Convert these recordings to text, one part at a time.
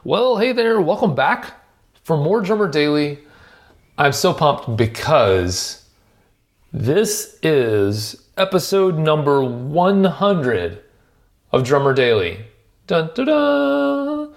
Well, hey there, welcome back for more Drummer Daily. I'm so pumped because this is episode number 100 of Drummer Daily. Dun, dun, dun.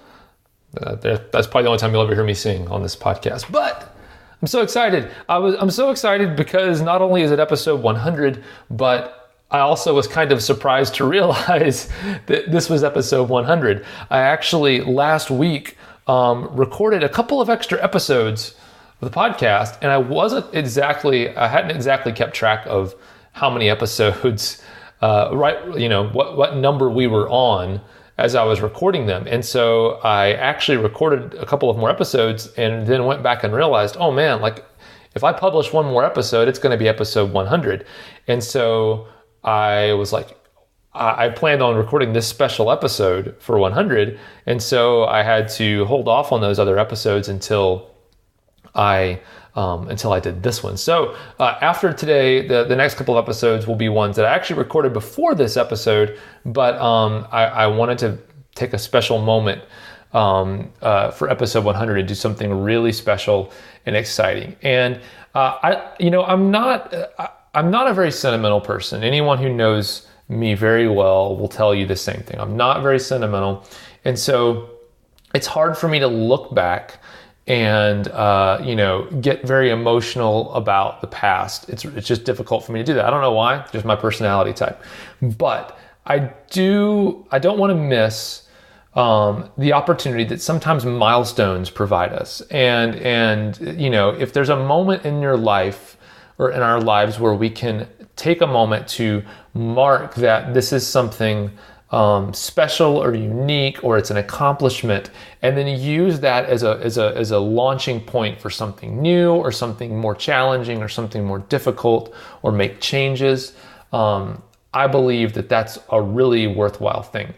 That's probably the only time you'll ever hear me sing on this podcast, but I'm so excited. I'm so excited because not only is it episode 100, but I also was kind of surprised to realize that this was episode 100. I actually last week recorded a couple of extra episodes of the podcast, and I hadn't exactly kept track of how many episodes, what number we were on as I was recording them. And so I actually recorded a couple of more episodes and then went back and realized, oh man, like if I publish one more episode, it's going to be episode 100. And so I was like, I planned on recording this special episode for 100. And so I had to hold off on those other episodes until I did this one. So after today, the next couple of episodes will be ones that I actually recorded before this episode, but I wanted to take a special moment for episode 100 and do something really special and exciting. And I'm not a very sentimental person. Anyone who knows me very well will tell you the same thing. I'm not very sentimental, and so it's hard for me to look back and get very emotional about the past. It's just difficult for me to do that. I don't know why, just my personality type. But I don't want to miss the opportunity that sometimes milestones provide us. And if there's a moment in your life or in our lives where we can take a moment to mark that this is something special or unique, or it's an accomplishment, and then use that as a launching point for something new or something more challenging or something more difficult, or make changes. I believe that that's a really worthwhile thing.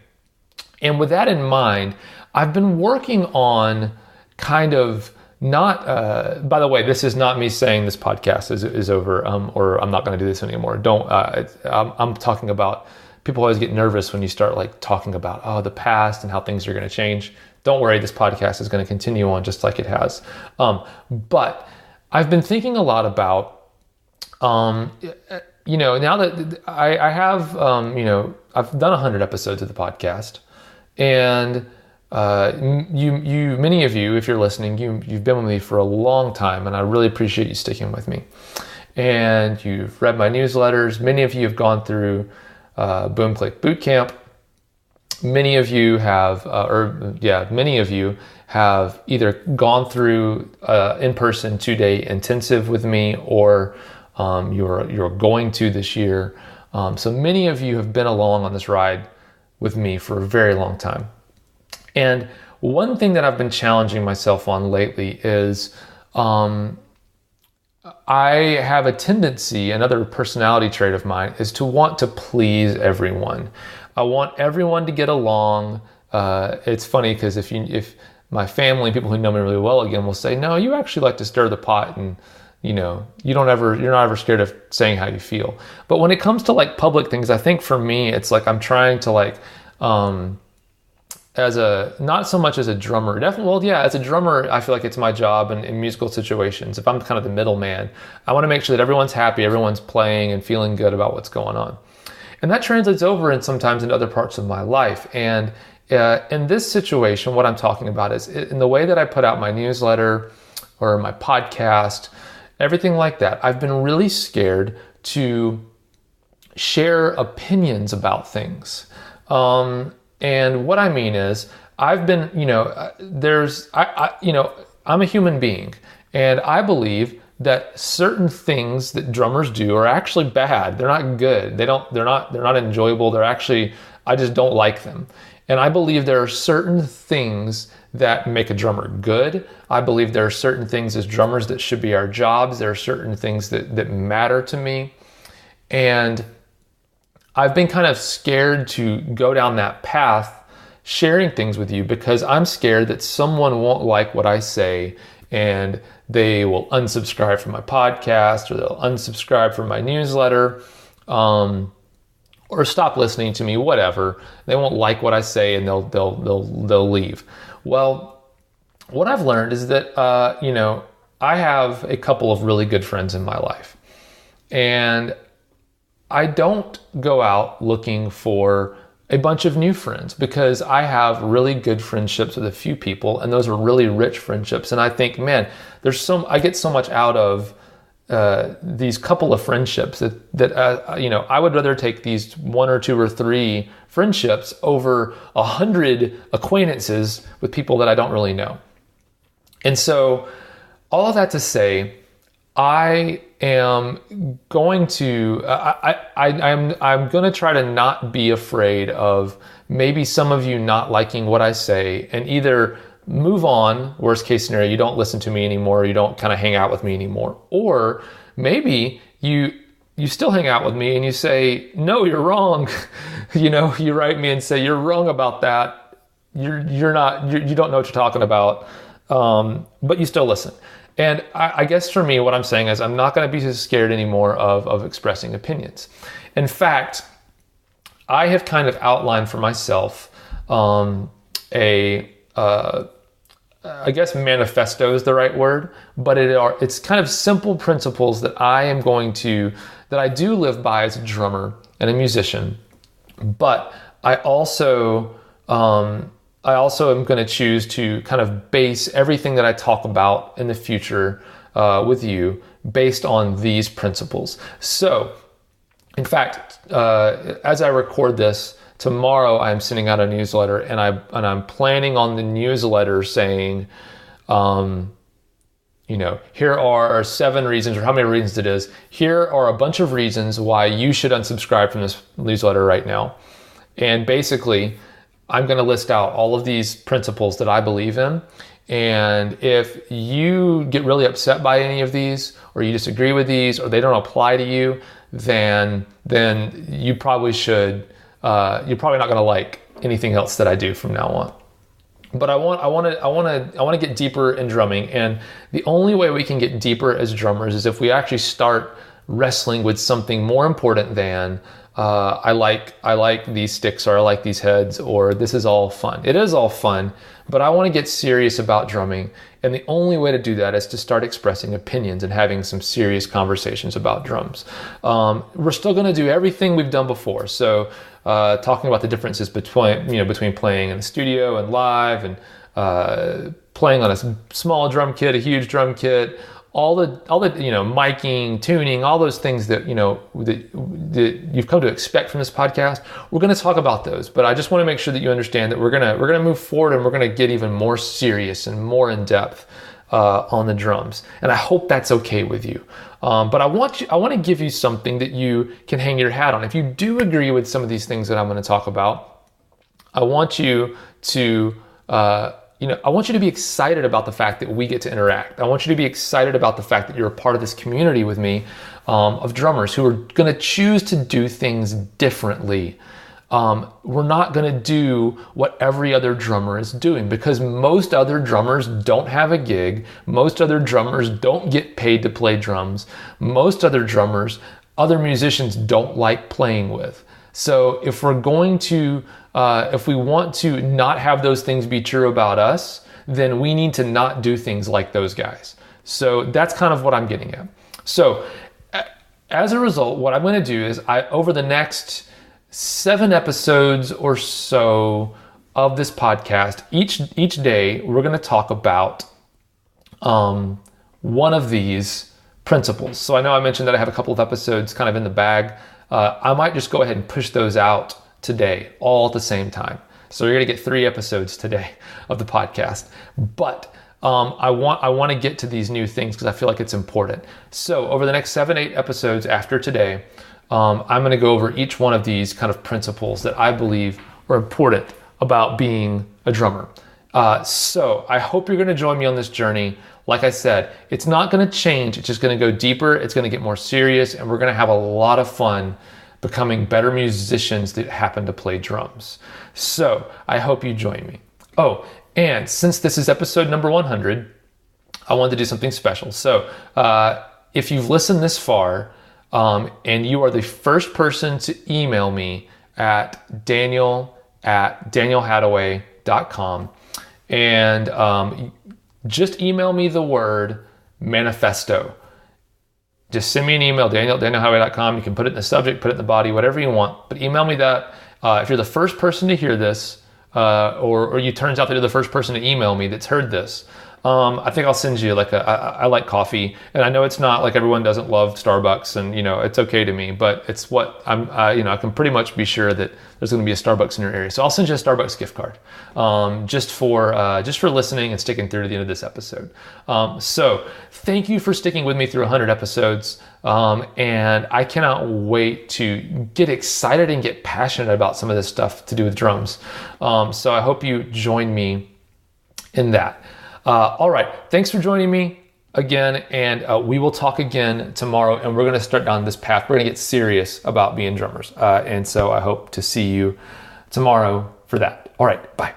And with that in mind, I've been working on kind of not, by the way, this is not me saying this podcast is over, or I'm not going to do this anymore. I'm talking about, people always get nervous when you start like talking about, the past and how things are going to change. Don't worry, this podcast is going to continue on just like it has. But I've been thinking a lot about, now that I have, I've done 100 episodes of the podcast, and many of you, if you're listening, you've been with me for a long time, and I really appreciate you sticking with me. And you've read my newsletters. Many of you have gone through Boom Click Bootcamp. Many of you have either gone through in-person 2-day intensive with me, or you're going to this year. So many of you have been along on this ride with me for a very long time. And one thing that I've been challenging myself on lately is I have a tendency, another personality trait of mine, is to want to please everyone. I want everyone to get along. It's funny because if my family, people who know me really well again, will say, no, you actually like to stir the pot, and you're not ever scared of saying how you feel. But when it comes to like public things, I think for me, it's like I'm trying to like, not so much as a drummer, as a drummer, I feel like it's my job in musical situations. If I'm kind of the middleman, I want to make sure that everyone's happy, everyone's playing and feeling good about what's going on. And that translates over and sometimes into other parts of my life. And in this situation, what I'm talking about is in the way that I put out my newsletter or my podcast, everything like that, I've been really scared to share opinions about things. And what I mean is, I've been, I'm a human being, and I believe that certain things that drummers do are actually bad. They're not good. They're not enjoyable. I just don't like them. And I believe there are certain things that make a drummer good. I believe there are certain things as drummers that should be our jobs. There are certain things that matter to me. And I've been kind of scared to go down that path, sharing things with you, because I'm scared that someone won't like what I say and they will unsubscribe from my podcast, or they'll unsubscribe from my newsletter, or stop listening to me, whatever. They won't like what I say and they'll leave. Well, what I've learned is that, I have a couple of really good friends in my life. And I don't go out looking for a bunch of new friends because I have really good friendships with a few people, and those are really rich friendships. And I think, man, I get so much out of these couple of friendships that I would rather take these 1 or 2 or 3 friendships over 100 acquaintances with people that I don't really know. And so all of that to say, I am going to I'm going to try to not be afraid of maybe some of you not liking what I say, and either move on, worst case scenario, you don't listen to me anymore, you don't kind of hang out with me anymore, or maybe you still hang out with me and you say, no, you're wrong. You write me and say, you're wrong about that. You don't know what you're talking about. But you still listen. And I guess for me, what I'm saying is I'm not going to be so scared anymore of expressing opinions. In fact, I have kind of outlined for myself I guess manifesto is the right word, but it's kind of simple principles that I do live by as a drummer and a musician. But I also am going to choose to kind of base everything that I talk about in the future with you based on these principles. So, in fact, as I record this, tomorrow I'm sending out a newsletter, and I'm planning on the newsletter saying, here are 7 reasons, or how many reasons it is. Here are a bunch of reasons why you should unsubscribe from this newsletter right now. And basically, I'm going to list out all of these principles that I believe in. And if you get really upset by any of these, or you disagree with these, or they don't apply to you, then you probably should. You're probably not going to like anything else that I do from now on. But I want to get deeper in drumming, and the only way we can get deeper as drummers is if we actually start wrestling with something more important than I like these sticks, or I like these heads, or this is all fun. It is all fun, but I want to get serious about drumming. And the only way to do that is to start expressing opinions and having some serious conversations about drums. We're still going to do everything we've done before. So talking about the differences between playing in the studio and live, and playing on a small drum kit, a huge drum kit, all the miking, tuning, all those things that you've come to expect from this podcast. We're going to talk about those, but I just want to make sure that you understand that we're going to move forward, and we're going to get even more serious and more in depth on the drums. And I hope that's okay with you. But I want to give you something that you can hang your hat on. If you do agree with some of these things that I'm going to talk about, I want you to I want you to be excited about the fact that we get to interact. I want you to be excited about the fact that you're a part of this community with me of drummers who are going to choose to do things differently. We're not going to do what every other drummer is doing, because most other drummers don't have a gig. Most other drummers don't get paid to play drums. Most other drummers, other musicians don't like playing with. So if we're going to, if we want to not have those things be true about us, then we need to not do things like those guys. So that's kind of what I'm getting at. So as a result, what I'm going to do is over the next 7 episodes or so of this podcast, each day, we're going to talk about one of these principles. So I know I mentioned that I have a couple of episodes kind of in the bag. I might just go ahead and push those out today, all at the same time. So you're going to get 3 episodes today of the podcast. But I want to get to these new things because I feel like it's important. So over the next 7-8 episodes after today, I'm going to go over each one of these kind of principles that I believe are important about being a drummer. So I hope you're going to join me on this journey. Like I said, it's not going to change. It's just going to go deeper. It's going to get more serious, and we're going to have a lot of fun becoming better musicians that happen to play drums. So I hope you join me. Oh, and since this is episode number 100, I wanted to do something special. So if you've listened this far, and you are the first person to email me at daniel@danielhadaway.com, and just email me the word manifesto. Just send me an email, daniel@danielhighway.com. You can put it in the subject, put it in the body, whatever you want. But email me that. If you're the first person to hear this, or you turns out that you're the first person to email me that's heard this, I think I'll send you I like coffee, and I know it's not like everyone doesn't love Starbucks, and it's okay to me, but it's what I can pretty much be sure that there's going to be a Starbucks in your area. So I'll send you a Starbucks gift card, just for listening and sticking through to the end of this episode. So thank you for sticking with me through 100 episodes. And I cannot wait to get excited and get passionate about some of this stuff to do with drums. So I hope you join me in that. All right. Thanks for joining me again. And we will talk again tomorrow. And we're going to start down this path. We're going to get serious about being drummers. And so I hope to see you tomorrow for that. All right. Bye.